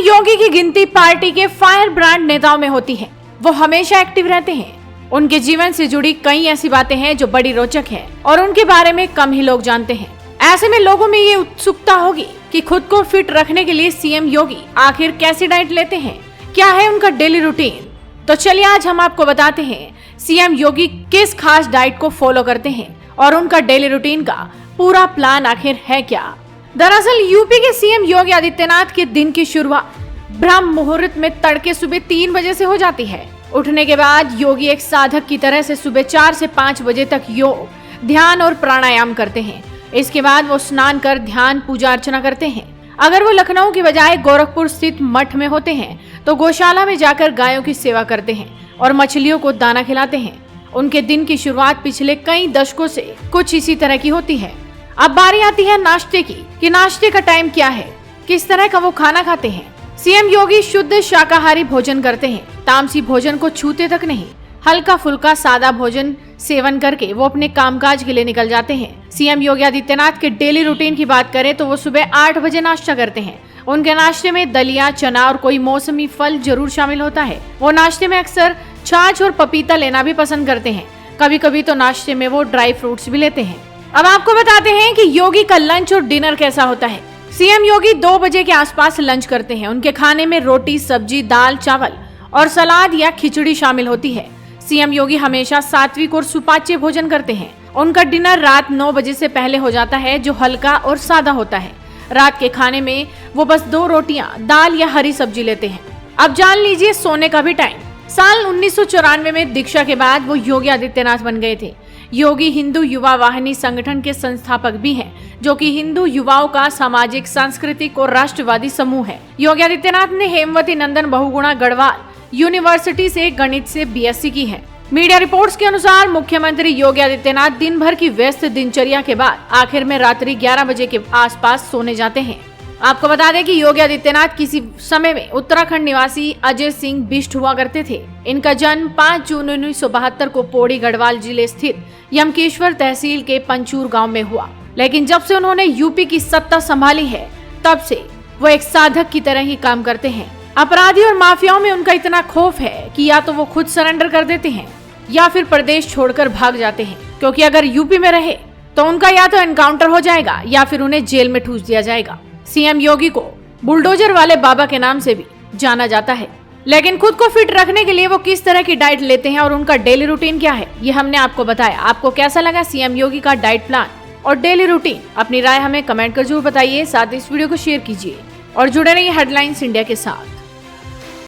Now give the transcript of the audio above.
योगी की गिनती पार्टी के फायर ब्रांड नेताओं में होती है। वो हमेशा एक्टिव रहते हैं। उनके जीवन से जुड़ी कई ऐसी बातें हैं जो बड़ी रोचक है और उनके बारे में कम ही लोग जानते हैं। ऐसे में लोगों में ये उत्सुकता होगी कि खुद को फिट रखने के लिए सीएम योगी आखिर कैसी डाइट लेते हैं, क्या है उनका डेली रूटीन। तो चलिए आज हम आपको बताते हैं सीएम योगी किस खास डाइट को फॉलो करते हैं और उनका डेली रूटीन का पूरा प्लान आखिर है क्या। दरअसल यूपी के सीएम योगी आदित्यनाथ के दिन की शुरुआत ब्रह्म मुहूर्त में तड़के सुबह 3 बजे से हो जाती है। उठने के बाद योगी एक साधक की तरह से सुबह 4 से 5 बजे तक योग, ध्यान और प्राणायाम करते हैं। इसके बाद वो स्नान कर ध्यान पूजा अर्चना करते हैं। अगर वो लखनऊ की बजाय गोरखपुर स्थित मठ में होते हैं तो गौशाला में जाकर गायों की सेवा करते हैं और मछलियों को दाना खिलाते हैं। उनके दिन की शुरुआत पिछले कई दशकों से कुछ इसी तरह की होती है। अब बारी आती है नाश्ते की कि नाश्ते का टाइम क्या है, किस तरह का वो खाना खाते हैं। सीएम योगी शुद्ध शाकाहारी भोजन करते हैं। तामसी भोजन को छूते तक नहीं, हल्का फुल्का सादा भोजन सेवन करके वो अपने कामकाज के लिए निकल जाते हैं। सीएम योगी आदित्यनाथ के डेली रूटीन की बात करें तो वो सुबह 8 बजे नाश्ता करते हैं। उनके नाश्ते में दलिया, चना और कोई मौसमी फल जरूर शामिल होता है। वो नाश्ते में अक्सर छाछ और पपीता लेना भी पसंद करते हैं। कभी कभी तो नाश्ते में वो ड्राई फ्रूट्स भी लेते हैं। अब आपको बताते हैं कि योगी का लंच और डिनर कैसा होता है। सीएम योगी 2 बजे के आसपास लंच करते हैं। उनके खाने में रोटी, सब्जी, दाल, चावल और सलाद या खिचड़ी शामिल होती है। सीएम योगी हमेशा सात्विक और सुपाच्य भोजन करते हैं। उनका डिनर रात 9 बजे से पहले हो जाता है, जो हल्का और सादा होता है। रात के खाने में वो बस 2 रोटियां, दाल या हरी सब्जी लेते हैं। अब जान लीजिए सोने का भी टाइम। साल 1994 में दीक्षा के बाद वो योगी आदित्यनाथ बन गए थे। योगी हिंदू युवा वाहिनी संगठन के संस्थापक भी हैं, जो कि हिंदू युवाओं का सामाजिक, सांस्कृतिक और राष्ट्रवादी समूह है। योगी आदित्यनाथ ने हेमवती नंदन बहुगुणा गढ़वाल यूनिवर्सिटी से गणित से बीएससी की है। मीडिया रिपोर्ट्स के अनुसार मुख्यमंत्री योगी आदित्यनाथ दिन भर की व्यस्त दिनचर्या के बाद आखिर में रात्रि 11 बजे के आसपास सोने जाते हैं। आपको बता दें कि योगी आदित्यनाथ किसी समय में उत्तराखंड निवासी अजय सिंह बिष्ट हुआ करते थे। इनका जन्म 5 जून 1972 को पौड़ी गढ़वाल जिले स्थित यमकेश्वर तहसील के पंचूर गांव में हुआ। लेकिन जब से उन्होंने यूपी की सत्ता संभाली है, तब से वो एक साधक की तरह ही काम करते हैं। अपराधी और माफियाओं में उनका इतना खौफ है कि या तो वो खुद सरेंडर कर देते हैं या फिर प्रदेश छोड़कर भाग जाते हैं, क्योंकि अगर यूपी में रहे तो उनका या तो एनकाउंटर हो जाएगा या फिर उन्हें जेल में ठूस दिया जाएगा। सीएम योगी को बुलडोजर वाले बाबा के नाम से भी जाना जाता है। लेकिन खुद को फिट रखने के लिए वो किस तरह की डाइट लेते हैं और उनका डेली रूटीन क्या है, ये हमने आपको बताया। आपको कैसा लगा सीएम योगी का डाइट प्लान और डेली रूटीन? अपनी राय हमें कमेंट कर जरूर बताइए। साथ ही इस वीडियो को शेयर कीजिए और जुड़े रहिए हेडलाइंस इंडिया के साथ।